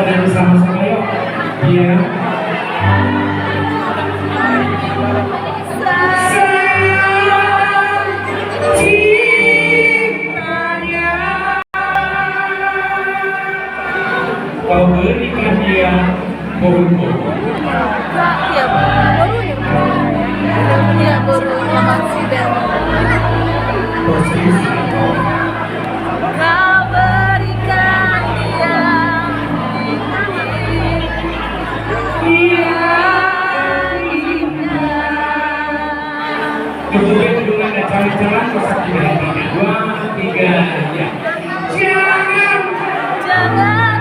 nyanyi sama-sama yuk. Iya. Kau berikan dia burung-burung. Iya, baru ya. Iya, baru masih dan Posisi. kau berikan dia Kemudian kedua ada cari jalan kosak tiga, 2, 3, ya. Jangan jangan